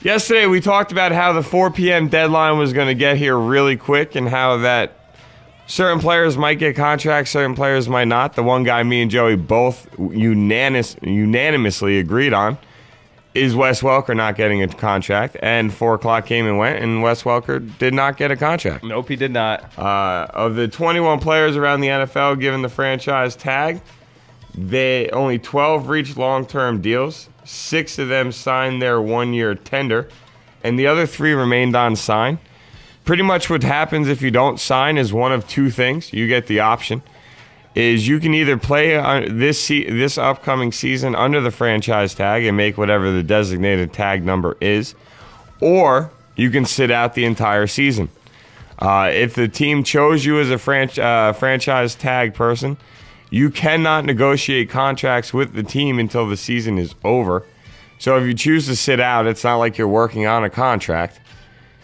Yesterday we talked about how the 4 p.m. deadline was going to get here really quick and how that certain players might get contracts, certain players might not. The one guy me and Joey both unanimously agreed on is Wes Welker not getting a contract. And 4 o'clock came and went, and Wes Welker did not get a contract. Nope, he did not. Of the 21 players around the NFL given the franchise tag, only 12 reached long-term deals. 6 of them signed their 1-year tender, and the other 3 remained unsigned. Pretty much what happens if you don't sign is one of 2 things. You get the option. Is you can either play this upcoming season under the franchise tag and make whatever the designated tag number is, or you can sit out the entire season. If the team chose you as a franchise tag person, you cannot negotiate contracts with the team until the season is over. So if you choose to sit out, it's not like you're working on a contract.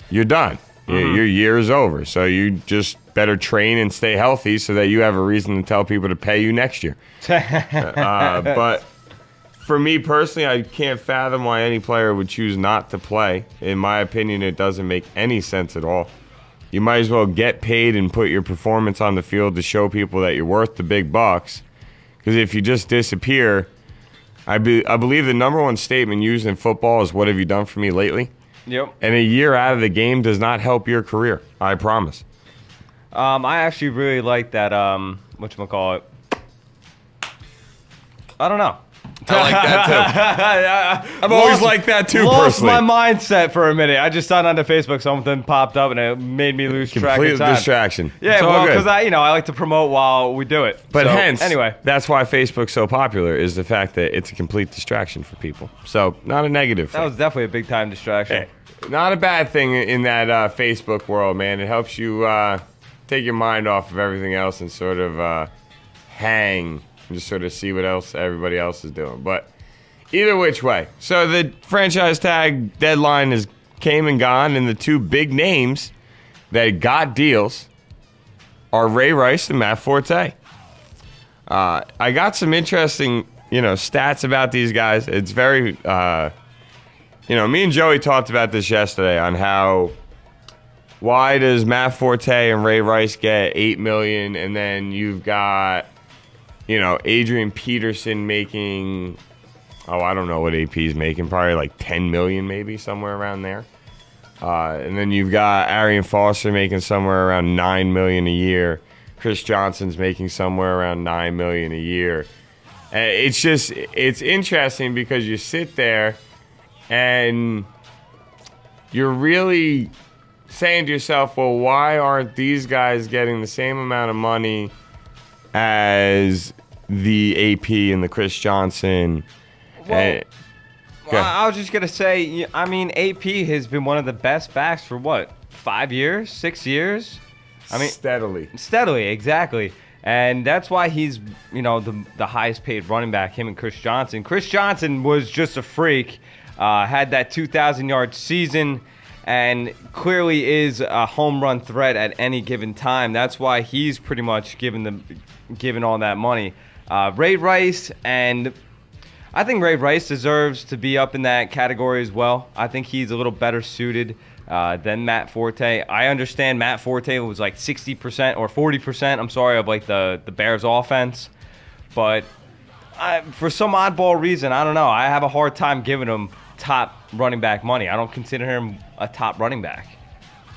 You're done. Your year is over. So you just better train and stay healthy so that you have a reason to tell people to pay you next year. But for me personally, I can't fathom why any player would choose not to play. In my opinion, it doesn't make any sense at all. You might as well get paid and put your performance on the field to show people that you're worth the big bucks. Because if you just disappear, I believe the number one statement used in football is, "What have you done for me lately?" Yep. And a year out of the game does not help your career. I promise. I actually really like that, whatchamacallit. I don't know. I like that, too. I've always liked that, too, personally. Lost my mindset for a minute. I just saw it onto Facebook. Something popped up, and it made me lose track of time. Complete distraction. Yeah, well, because I like to promote while we do it. But hence, anyway, that's why Facebook's so popular, is the fact that it's a complete distraction for people. So, not a negative thing. That was definitely a big-time distraction. Not a bad thing in that Facebook world, man. It helps you take your mind off of everything else and sort of hang and just sort of see what else everybody else is doing. But either which way. So the franchise tag deadline came and gone, and the 2 big names that got deals are Ray Rice and Matt Forte. I got some interesting, stats about these guys. It's very, me and Joey talked about this yesterday on how, why does Matt Forte and Ray Rice get $8 million, and then you've got, Adrian Peterson making, I don't know what AP's making, probably like $10 million maybe, somewhere around there. And then you've got Arian Foster making somewhere around $9 million a year. Chris Johnson's making somewhere around $9 million a year. It's interesting because you sit there and you're really saying to yourself, well, why aren't these guys getting the same amount of money as the AP and the Chris Johnson? Well, I was just going to say, AP has been one of the best backs for what, 5 years, 6 years? Steadily, exactly. And that's why he's, the highest paid running back, him and Chris Johnson. Chris Johnson was just a freak, had that 2,000-yard season, and clearly is a home run threat at any given time. That's why he's pretty much given all that money. Ray Rice, and I think Ray Rice deserves to be up in that category as well. I think he's a little better suited than Matt Forte. I understand Matt Forte was like 60% or 40%, I'm sorry, of like the Bears offense. But for some oddball reason, I don't know, I have a hard time giving him top running back money. I don't consider him a top running back.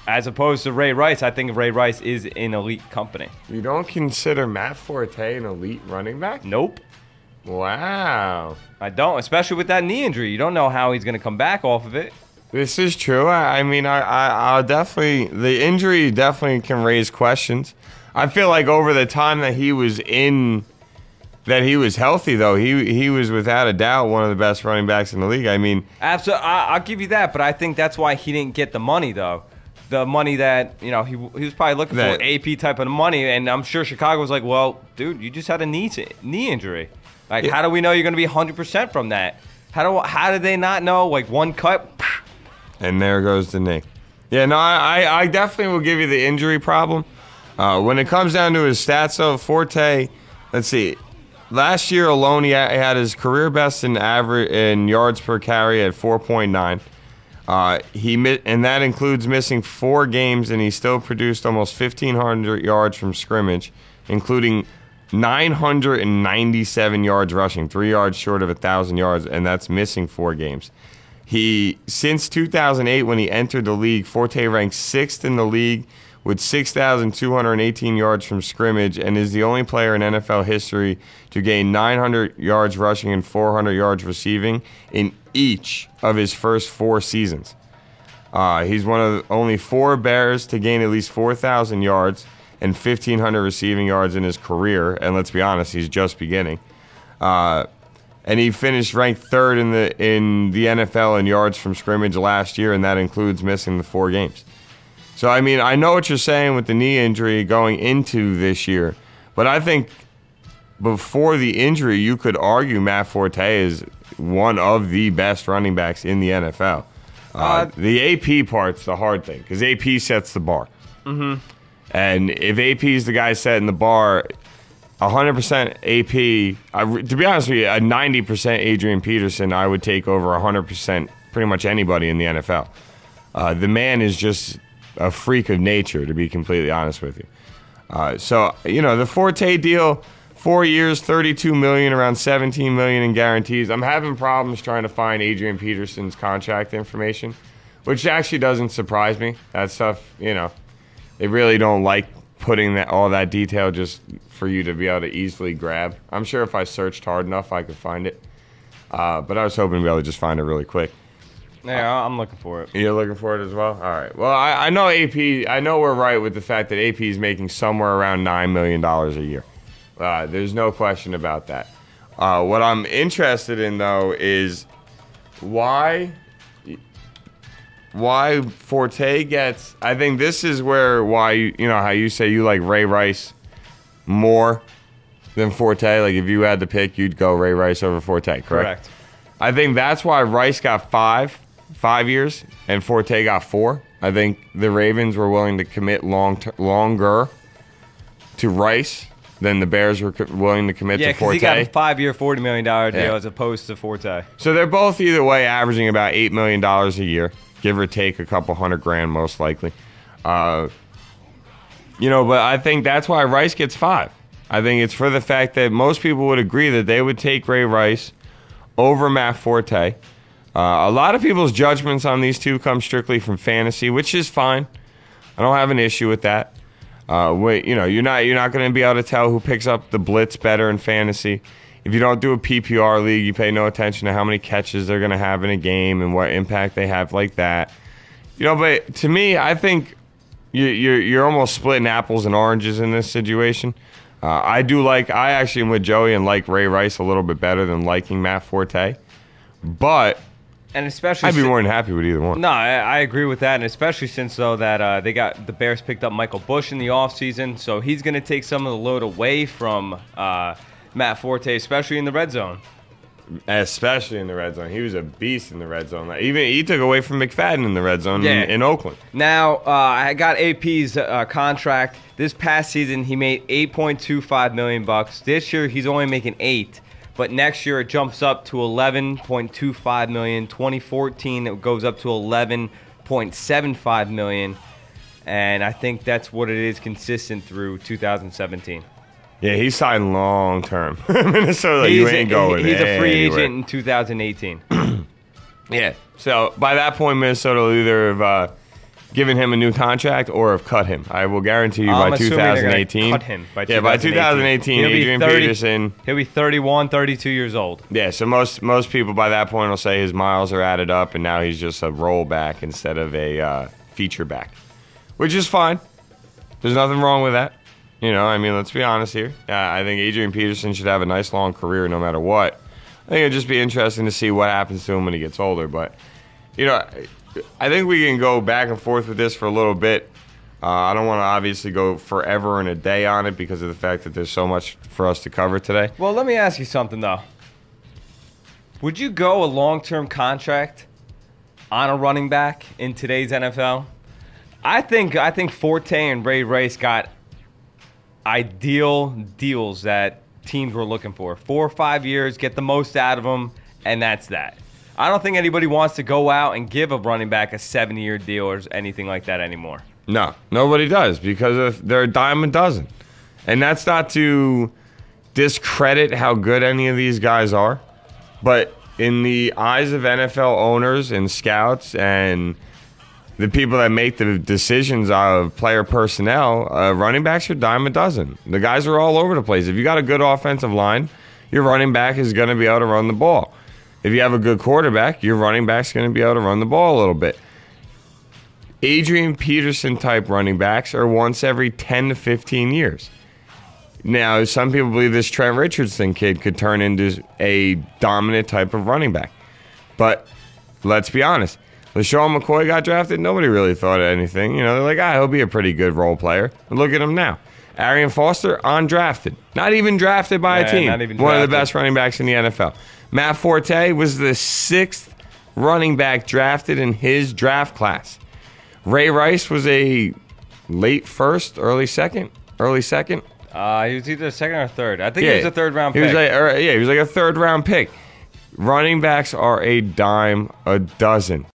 As opposed to Ray Rice, I think Ray Rice is an elite company. You don't consider Matt Forte an elite running back? Nope. Wow. I don't, especially with that knee injury. You don't know how he's going to come back off of it. This is true. I'll definitely, the injury definitely can raise questions. I feel like over the time that he was healthy, though, he was without a doubt one of the best running backs in the league. Absolutely, I'll give you that, but I think that's why he didn't get the money, though. The money that, he was probably looking for, AP type of money, and I'm sure Chicago was like, well, dude, you just had a knee injury. Like, how do we know you're going to be 100% from that? How did they not know, like, one cut? And there goes the knee. Yeah, no, I definitely will give you the injury problem. When it comes down to his stats, though, Forte, let's see. Last year alone, he had his career best in yards per carry at 4.9. And that includes missing 4 games, and he still produced almost 1,500 yards from scrimmage, including 997 yards rushing, 3 yards short of 1,000 yards, and that's missing 4 games. Since 2008, when he entered the league, Forte ranked 6th in the league with 6,218 yards from scrimmage, and is the only player in NFL history to gain 900 yards rushing and 400 yards receiving in each of his first 4 seasons. He's one of only 4 Bears to gain at least 4,000 yards and 1,500 receiving yards in his career, and let's be honest, he's just beginning. And he finished ranked 3rd in the NFL in yards from scrimmage last year, and that includes missing the 4 games. So, I mean, I know what you're saying with the knee injury going into this year, but I think before the injury, you could argue Matt Forte is one of the best running backs in the NFL. The AP part's the hard thing, because AP sets the bar. Mm-hmm. And if AP is the guy setting the bar, 100% AP, to be honest with you, a 90% Adrian Peterson, I would take over 100% pretty much anybody in the NFL. The man is just a freak of nature, to be completely honest with you. So, you know, the Forte deal, 4 years, $32 million, around $17 million in guarantees. I'm having problems trying to find Adrian Peterson's contract information, which actually doesn't surprise me. That stuff, you know, they really don't like putting all that detail just for you to be able to easily grab. I'm sure if I searched hard enough, I could find it. But I was hoping to be able to just find it really quick. Yeah, I'm looking for it. You're looking for it as well? All right. Well, I know AP. I know we're right with the fact that AP is making somewhere around $9 million a year. There's no question about that. What I'm interested in, though, is why Forte gets. I think this is why you know how you say you like Ray Rice more than Forte. Like if you had to pick, you'd go Ray Rice over Forte. Correct. I think that's why Rice got 5 years and Forte got 4. I think the Ravens were willing to commit longer to Rice than the Bears were willing to commit to Forte. Yeah, because he got a 5-year, $40 million deal as opposed to Forte. So they're both either way averaging about $8 million a year, give or take a couple $100,000 most likely. You know, but I think that's why Rice gets 5. I think it's for the fact that most people would agree that they would take Ray Rice over Matt Forte. A lot of people's judgments on these two come strictly from fantasy, which is fine. I don't have an issue with that. You know, you're not going to be able to tell who picks up the blitz better in fantasy. If you don't do a PPR league, you pay no attention to how many catches they're going to have in a game and what impact they have like that. You know, but to me, I think you're almost splitting apples and oranges in this situation. I actually am with Joey and like Ray Rice a little bit better than liking Matt Forte. But and especially I'd be more than happy with either one. No, I agree with that, and especially since though that the Bears picked up Michael Bush in the offseason, so he's going to take some of the load away from Matt Forte, especially in the red zone. Especially in the red zone. He was a beast in the red zone. Even he took away from McFadden in the red zone in Oakland. Now, I got AP's contract. This past season, he made $8.25 million. This year, he's only making $8 million. But next year, it jumps up to $11.25 million. 2014, it goes up to $11.75 million. And I think that's what it is consistent through 2017. Yeah, he signed long term. Minnesota, you ain't going. He's a free agent in 2018. Yeah. So by that point, Minnesota will either have given him a new contract or have cut him. I will guarantee you by 2018. Cut him by 2018. Yeah, by 2018, Adrian Peterson. He'll be 31, 32 years old. Yeah, so most people by that point will say his miles are added up, and now he's just a rollback instead of a feature back, which is fine. There's nothing wrong with that. You know, I mean, let's be honest here. I think Adrian Peterson should have a nice long career no matter what. I think it'd just be interesting to see what happens to him when he gets older. But, you know, I think we can go back and forth with this for a little bit. I don't want to obviously go forever and a day on it because of the fact that there's so much for us to cover today. Well, let me ask you something, though. Would you go a long-term contract on a running back in today's NFL? I think Forte and Ray Rice got ideal deals that teams were looking for. 4 or 5 years, get the most out of them, and that's that. I don't think anybody wants to go out and give a running back a 7-year deal or anything like that anymore. No, nobody does because they're a dime a dozen. And that's not to discredit how good any of these guys are, but in the eyes of NFL owners and scouts and the people that make the decisions of player personnel, running backs are dime a dozen. The guys are all over the place. If you got a good offensive line, your running back is going to be able to run the ball. If you have a good quarterback, your running back's going to be able to run the ball a little bit. Adrian Peterson type running backs are once every 10 to 15 years. Now, some people believe this Trent Richardson kid could turn into a dominant type of running back. But let's be honest. LaShawn McCoy got drafted. Nobody really thought of anything. They're like, he'll be a pretty good role player. And look at him now. Arian Foster, undrafted. Not even drafted by a team. One of the best running backs in the NFL. Matt Forte was the 6th running back drafted in his draft class. Ray Rice was a late first, early second. He was either second or third. I think he was a third-round pick. He was like a third-round pick. Running backs are a dime a dozen.